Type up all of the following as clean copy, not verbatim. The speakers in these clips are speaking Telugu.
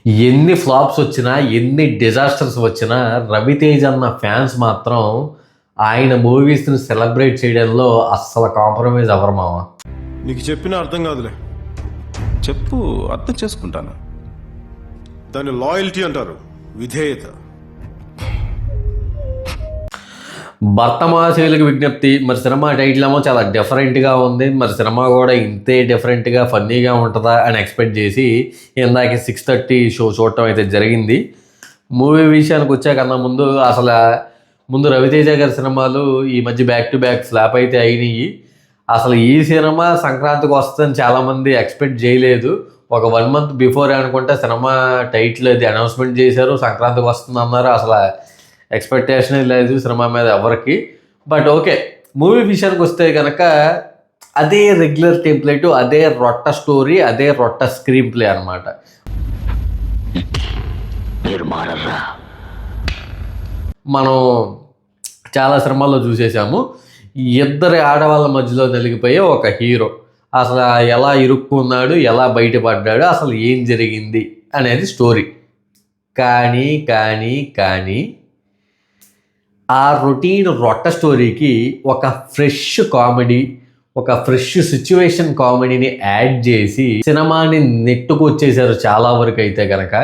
ఎన్ని ఫ్లాప్స్ వచ్చినా, ఎన్ని డిజాస్టర్స్ వచ్చినా రవితేజ అన్న ఫ్యాన్స్ మాత్రం ఆయన మూవీస్ని సెలబ్రేట్ చేయడంలో అస్సలు కాంప్రమైజ్ అవ్వరు మామ. నీకు చెప్పినా అర్థం కాదులే. చెప్పు, అర్థం చేసుకుంటాను. దాన్ని లాయల్టీ అంటారు, విధేయత. భర్తమాశయులకు విజ్ఞప్తి. మరి సినిమా టైటిల్ ఏమో చాలా డిఫరెంట్గా ఉంది. మరి సినిమా కూడా ఇంతే డిఫరెంట్గా ఫన్నీగా ఉంటుందా అని ఎక్స్పెక్ట్ చేసి ఇందాక 6:30 షో చూడటం అయితే జరిగింది. మూవీ విషయానికి వచ్చాకన్నా ముందు రవితేజ గారి సినిమాలు ఈ మధ్య బ్యాక్ టు బ్యాక్ ఫ్లాప్ అయితే అయినాయి. అసలు ఈ సినిమా సంక్రాంతికి వస్తుందని చాలామంది ఎక్స్పెక్ట్ చేయలేదు. ఒక 1 month బిఫోర్ అనుకుంటే సినిమా టైటిల్ అది అనౌన్స్మెంట్ చేశారు, సంక్రాంతికి వస్తుంది అన్నారు. అసలు ఎక్స్పెక్టేషన్ లేదు సినిమా మీద ఎవరికి. బట్ ఓకే, మూవీ విషయానికి వస్తే కనుక అదే రెగ్యులర్ టెంప్లెట్, అదే రొట్ట స్టోరీ, అదే రొట్ట స్క్రీన్ ప్లే అనమాట. మనం చాలా సినిమాల్లో చూసేసాము, ఇద్దరి ఆడవాళ్ళ మధ్యలో నలిగిపోయే ఒక హీరో అసలు ఎలా ఇరుక్కున్నాడు, ఎలా బయటపడ్డాడు, అసలు ఏం జరిగింది అనేది స్టోరీ. కానీ ఆ రొటీన్ రొట్ట స్టోరీకి ఒక ఫ్రెష్ కామెడీ, ఒక ఫ్రెష్ సిచ్యువేషన్ కామెడీని యాడ్ చేసి సినిమాని నెట్టుకొచ్చేసారు చాలా వరకు అయితే కనుక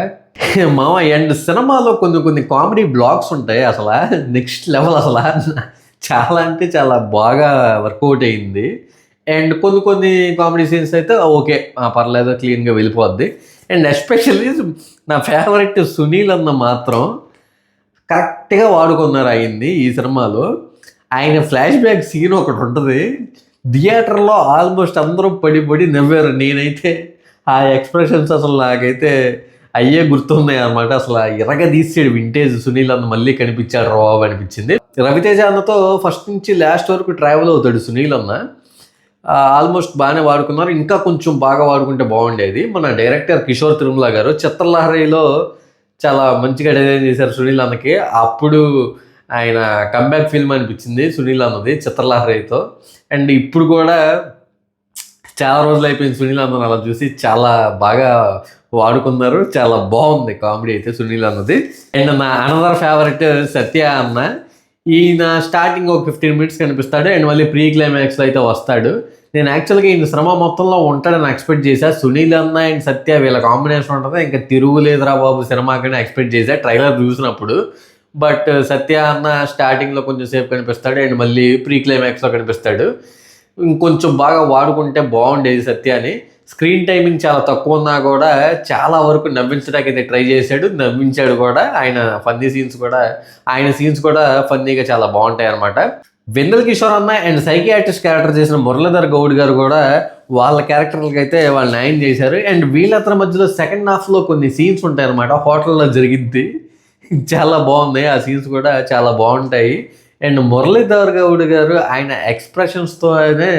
మామ. అండ్ సినిమాలో కొన్ని కామెడీ బ్లాక్స్ ఉంటాయి, అసలు నెక్స్ట్ లెవెల్. అసలు చాలా అంటే చాలా బాగా వర్కౌట్ అయింది. అండ్ కొన్ని కామెడీ సీన్స్ అయితే ఓకే పర్లేదు, క్లీన్గా వెళ్ళిపోద్ది. అండ్ ఎస్పెషల్లీ నా ఫేవరెట్ సునీల్ అన్న మాత్రం కరెక్ట్గా వాడుకున్నారు అయింది ఈ సినిమాలో. ఆయన ఫ్లాష్ బ్యాక్ సీన్ ఒకటి ఉంటుంది, థియేటర్లో ఆల్మోస్ట్ అందరూ పడి నవ్వారు. నేనైతే ఆ ఎక్స్ప్రెషన్స్ అసలు నాకైతే అయ్యే గుర్తున్నాయి అనమాట. అసలు ఎర్రగా తీసాడు వింటేజ్ సునీల్ అన్న, మళ్ళీ కనిపించాడు రావు అనిపించింది. రవితేజ అన్నతో ఫస్ట్ నుంచి లాస్ట్ వరకు ట్రావెల్ అవుతాడు సునీల్ అన్న. ఆల్మోస్ట్ బాగానే వాడుకున్నారు, ఇంకా కొంచెం బాగా వాడుకుంటే బాగుండేది. మన డైరెక్టర్ కిషోర్ తిరుమల గారు చిత్రలహరిలో చాలా మంచిగా డిజైన్ చేశారు సునీల్ అన్నకి. అప్పుడు ఆయన కంబ్యాక్ ఫిల్మ్ అనిపించింది సునీల్ అన్నది చిత్రలహరితో. అండ్ ఇప్పుడు కూడా చాలా రోజులు అయిపోయింది సునీల్ అన్నని అలా చూసి, చాలా బాగా వాడుకున్నారు. చాలా బాగుంది కామెడీ అయితే సునీల్ అన్నది. అండ్ నా అనదర్ ఫేవరెట్ సత్య అన్న. ఈయన స్టార్టింగ్ ఒక 15 minutes కనిపిస్తాడు, అండ్ మళ్ళీ ప్రీ క్లైమాక్స్లో అయితే వస్తాడు. నేను యాక్చువల్గా ఈయన సినిమా మొత్తంలో ఉంటాడని ఎక్స్పెక్ట్ చేశా. సునీల్ అన్న అండ్ సత్య వీళ్ళ కాంబినేషన్ ఉంటుంది, ఇంకా తిరుగులేదురా బాబు సినిమాకని ఎక్స్పెక్ట్ చేశా ట్రైలర్ చూసినప్పుడు. బట్ సత్య అన్న స్టార్టింగ్లో కొంచెం సేపు కనిపిస్తాడు, అండ్ మళ్ళీ ప్రీ క్లైమాక్స్లో కనిపిస్తాడు. ఇంకొంచెం బాగా వాడుకుంటే బాగుండేది సత్యాని. స్క్రీన్ టైమింగ్ చాలా తక్కువ ఉన్నా కూడా చాలా వరకు నవ్వించడానికి అయితే ట్రై చేశాడు, నవ్వించాడు కూడా. ఆయన సీన్స్ కూడా ఫన్నీగా చాలా బాగుంటాయి అనమాట. వెన్నెల కిషోర్ అన్న అండ్ సైకియాట్రిస్ట్ క్యారెక్టర్ చేసిన మురళీధర్ గౌడ్ గారు కూడా వాళ్ళ క్యారెక్టర్లకి అయితే వాళ్ళు న్యాయం చేశారు. అండ్ వీళ్ళందరి మధ్యలో సెకండ్ హాఫ్లో కొన్ని సీన్స్ ఉంటాయి అనమాట, హోటల్లో జరిగింది, చాలా బాగున్నాయి ఆ సీన్స్ కూడా చాలా బాగుంటాయి. అండ్ మురళీధర్ గౌడ్ గారు ఆయన ఎక్స్ప్రెషన్స్తోనే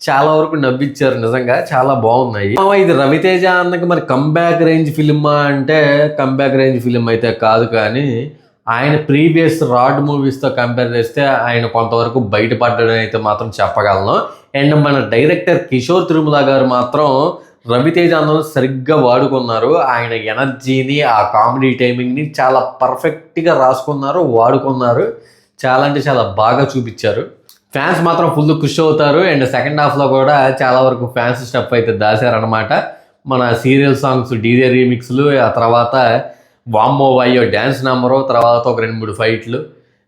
చాలా వరకు నవ్వించారు, నిజంగా చాలా బాగున్నాయి. ఇది రవితేజ అన్నకి మరి కంబ్యాక్ రేంజ్ ఫిలిమా అంటే కంబ్యాక్ రేంజ్ ఫిలిం అయితే కాదు, కానీ ఆయన ప్రీవియస్ రాడ్ మూవీస్తో కంపేర్ చేస్తే ఆయన కొంతవరకు బయటపడ్డాడని అయితే మాత్రం చెప్పగలను. అండ్ మన డైరెక్టర్ కిషోర్ తిరుమల గారు మాత్రం రవితేజ అన్నను సరిగ్గా వాడుకున్నారు. ఆయన ఎనర్జీని, ఆ కామెడీ టైమింగ్ని చాలా పర్ఫెక్ట్గా రాసుకున్నారు, వాడుకున్నారు. చాలా అంటే చాలా బాగా చూపించారు. ఫ్యాన్స్ మాత్రం ఫుల్ ఖుషి అవుతారు. అండ్ సెకండ్ హాఫ్లో కూడా చాలా వరకు ఫ్యాన్స్ స్టెప్ అయితే దాశారనమాట. మన సీరియల్ సాంగ్స్, డీజే రీమిక్స్లు, ఆ తర్వాత వామ్మో వాయ్యో డ్యాన్స్ నెంబరు, తర్వాత ఒక 2-3 ఫైట్లు.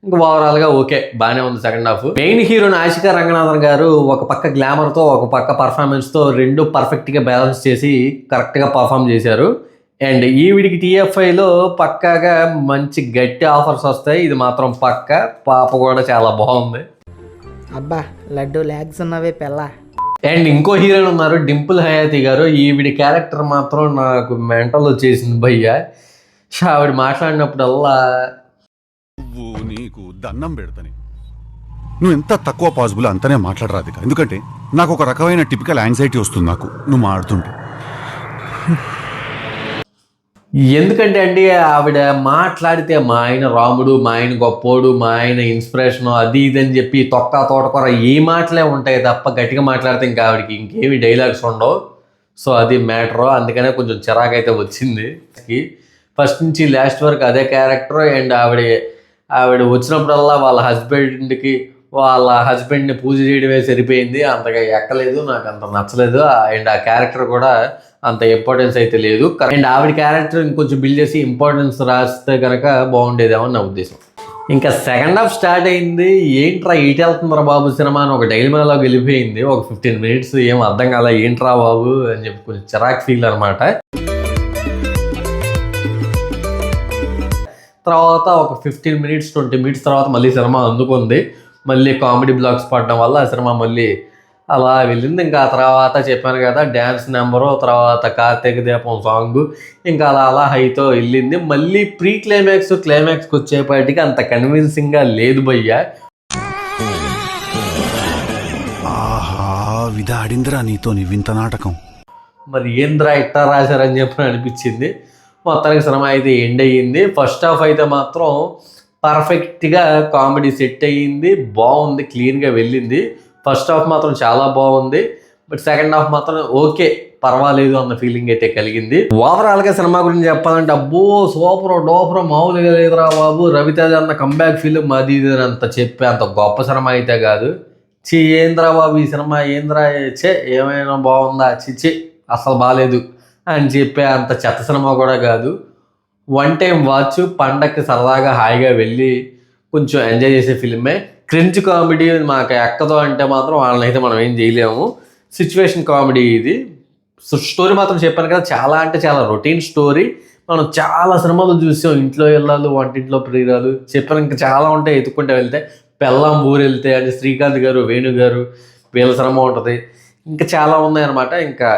ఇంకా ఓవరాల్గా ఓకే బాగానే ఉంది సెకండ్ హాఫ్. మెయిన్ హీరోని ఆశికా రంగనాథన్ గారు ఒక పక్క గ్లామర్తో, ఒక పక్క పర్ఫార్మెన్స్తో రెండు పర్ఫెక్ట్గా బ్యాలెన్స్ చేసి కరెక్ట్గా పర్ఫామ్ చేశారు. అండ్ ఈవిడికి TFIలో పక్కాగా మంచి గట్టి ఆఫర్స్ వస్తాయి, ఇది మాత్రం పక్క. పాప కూడా చాలా బాగుంది. అబ్బా లడ్డు లాగ్స్ ఉన్నవే పెళ్ళ. అండ్ ఇంకో హీరోయిన్ ఉన్నారు డింపుల్ హయాతి గారు. ఈవిడి క్యారెక్టర్ మాత్రం నాకు మెంటల్ వచ్చేసింది భయ్య. ఆవిడ మాట్లాడినప్పుడల్లా నువ్వు నీకు దండం పెడతాని, నువ్వు ఎంత తక్కువ పాసిబుల్ అంతనే మాట్లాడరాదు, ఎందుకంటే నాకు ఒక రకమైన టిపికల్ యాంగ్జైటీ వస్తుంది నాకు నువ్వు మాట్లాడుతుంటే. ఎందుకంటే అండి ఆవిడ మాట్లాడితే మా ఆయన రాముడు, మా ఆయన గొప్పోడు, మా ఆయన ఇన్స్పిరేషను, అది ఇది అని చెప్పి తొక్క తోటకూర ఈ మాటలే ఉంటాయి తప్ప గట్టిగా మాట్లాడితే ఇంకా ఆవిడకి ఇంకేమి డైలాగ్స్ ఉండవు. సో అది మ్యాటర్, అందుకనే కొంచెం చిరాకు అయితే వచ్చింది. ఫస్ట్ నుంచి లాస్ట్ వరకు అదే క్యారెక్టర్. అండ్ ఆవిడ వచ్చినప్పుడల్లా వాళ్ళ హస్బెండ్ని పూజ చేయడమే సరిపోయింది, అంతగా ఎక్కలేదు, నాకు అంత నచ్చలేదు. అండ్ ఆ క్యారెక్టర్ కూడా అంత ఇంపార్టెన్స్ అయితే లేదు. అండ్ ఆవిడ క్యారెక్టర్ ఇంకొంచెం బిల్డ్ చేసి ఇంపార్టెన్స్ రాస్తే కనుక బాగుండేదేమో నా ఉద్దేశం. ఇంకా సెకండ్ హాఫ్ స్టార్ట్ అయింది. ఏంట్రా ఇటు వెళ్తుందిరా బాబు సినిమా అని ఒక డైల్మాలోకి వెళ్ళిపోయింది. ఒక 15 minutes ఏం అర్థం కాల, ఏంట్రా బాబు అని చెప్పి కొంచెం చిరాక్ ఫీల్ అనమాట. తర్వాత ఒక 15 minutes 20 minutes తర్వాత మళ్ళీ సినిమా అందుకుంది. మళ్ళీ కామెడీ బ్లాక్స్ పడడం వల్ల ఆ సినిమా మళ్ళీ అలా వెళ్ళింది. ఇంకా ఆ తర్వాత చెప్పాను కదా డ్యాన్స్ నెంబరు, తర్వాత కార్తీక దీపం సాంగ్, ఇంకా అలా హైతో వెళ్ళింది. మళ్ళీ క్లైమాక్స్కి వచ్చేపాటికి అంత కన్విన్సింగ్గా లేదు భయ్యా. ఆహా విధాడిందిరా నీతో నీ వింత నాటకం. మరి ఏంద్రా ఇట్టా రాశారని చెప్పి అనిపించింది. మొత్తానికి సినిమా అయితే ఎండ్ అయ్యింది. ఫస్ట్ హాఫ్ అయితే మాత్రం పర్ఫెక్ట్గా కామెడీ సెట్ అయ్యింది, బాగుంది, క్లీన్గా వెళ్ళింది. ఫస్ట్ హాఫ్ మాత్రం చాలా బాగుంది. బట్ సెకండ్ హాఫ్ మాత్రం ఓకే పర్వాలేదు అన్న ఫీలింగ్ అయితే కలిగింది. ఓవరాల్గా సినిమా గురించి చెప్పాలంటే అబ్బో సూపర్ డోపర్ మామూలుగా లేదురా బాబు. రవితేజ అన్న కంబ్యాక్ ఫిలిం అది ఇది అంత చెప్పే అంత గొప్ప సినిమా అయితే కాదు. ఏంద్రా బాబు ఈ సినిమా ఏంద్రా ఏమైనా బాగుందా, అసలు బాగాలేదు అని చెప్పే అంత చెత్త సినిమా కూడా కాదు. వన్ టైం వాచ్, పండక్కి సరదాగా హాయిగా వెళ్ళి కొంచెం ఎంజాయ్ చేసే ఫిల్మే. క్రింజ్ కామెడీ మాకు ఎక్కదో అంటే మాత్రం వాళ్ళని అయితే మనం ఏం చేయలేము. సిచ్యువేషన్ కామెడీ ఇది. స్టోరీ మాత్రం చెప్పాను కదా చాలా అంటే చాలా రొటీన్ స్టోరీ. మనం చాలా సినిమాలు చూసాం, ఇంట్లో ఇళ్ళాలు, వంటింట్లో ప్రియురాలు, చెప్పాను ఇంకా చాలా ఉంటాయి. ఎత్తుకుంటే వెళ్తే పెళ్ళాం ఊరు వెళ్తే అని శ్రీకాంత్ గారు, వేణు గారు వీళ్ళ సినిమా ఉంటుంది, ఇంకా చాలా ఉన్నాయన్నమాట. ఇంకా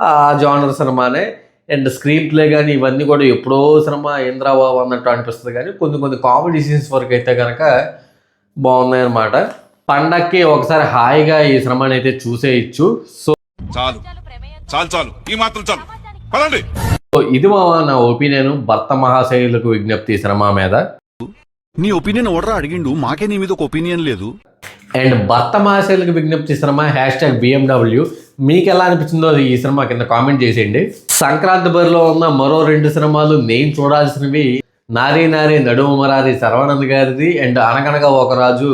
ఆ జానర్ సినిమానే. అండ్ స్క్రీన్ ప్లే కానీ ఇవన్నీ కూడా ఎప్పుడో సినిమా ఇంద్రాబాబు అన్నట్టు అనిపిస్తుంది. కానీ కొన్ని కామెడీ సీన్స్ వరకు అయితే కనుక బాగున్నాయన్నమాట. పండక్కి ఒకసారి హాయిగా ఈ సినిమాని అయితే చూసేయచ్చు. సో ఈ మాత్రం చాలు పదండి. సో ఇది నా ఒపీనియన్ భర్త మహాశైలకు విజ్ఞప్తి సినిమా మీద. నీ ఒపీనియన్ ఓడరా అడిగిండు, మాకే నీ మీద ఒక ఒపీనియన్ లేదు. అండ్ భర్త మహాశైలకు విజ్ఞప్తి సినిమా #BMW. మీకు ఎలా అనిపించిందో ఈ సినిమా కింద కామెంట్ చేసేయండి. సంక్రాంతి బరిలో ఉన్న మరో 2 సినిమాలు నేను చూడాల్సినవి నారీ నడుము మరారి శర్వానంద్ గారిది, అండ్ అనగనగా ఒక రాజు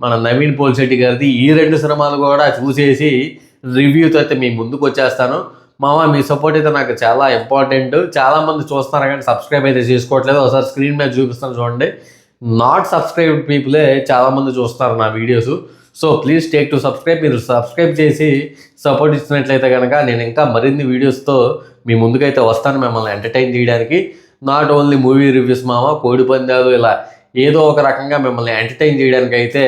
మన నవీన్ పోల్శెట్టి గారిది. ఈ 2 సినిమాలు కూడా చూసేసి రివ్యూతో అయితే మీ ముందుకు వచ్చేస్తాను. మామ మీ సపోర్ట్ అయితే నాకు చాలా ఇంపార్టెంట్. చాలామంది చూస్తున్నారు కానీ సబ్స్క్రైబ్ అయితే చేసుకోవట్లేదు. ఒకసారి స్క్రీన్ మీద చూపిస్తాను చూడండి. నాట్ సబ్స్క్రైబ్డ్ పీపులే చాలామంది చూస్తున్నారు నా videos. So please take to subscribe. మీరు సబ్స్క్రైబ్ చేసి సపోర్ట్ ఇచ్చినట్లయితే కనుక నేను ఇంకా మరిన్ని వీడియోస్తో మీ ముందుకైతే వస్తాను మిమ్మల్ని ఎంటర్టైన్ చేయడానికి. నాట్ ఓన్లీ మూవీ రివ్యూస్ మామ, కోడి పందాలు, ఇలా ఏదో ఒక రకంగా మిమ్మల్ని ఎంటర్టైన్ చేయడానికి అయితే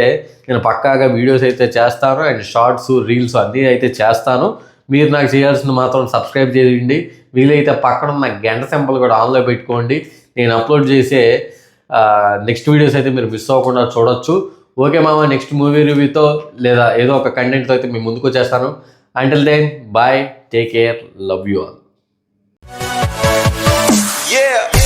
నేను పక్కాగా వీడియోస్ అయితే చేస్తాను. అండ్ షార్ట్స్, రీల్స్ అన్నీ అయితే చేస్తాను. మీరు నాకు చేయాల్సింది మాత్రం సబ్స్క్రైబ్ చేయండి. వీలైతే పక్కన ఉన్న గంట సింబల్ కూడా ఆన్లో పెట్టుకోండి. నేను అప్లోడ్ చేసే నెక్స్ట్ వీడియోస్ అయితే మీరు మిస్ అవ్వకుండా చూడొచ్చు. ఓకే మామ, నెక్స్ట్ మూవీ రివ్యూతో లేదా ఏదో ఒక కంటెంట్తో అయితే మీ ముందుకు వచ్చేస్తాను. Until then bye, take care, love you all. Yeah.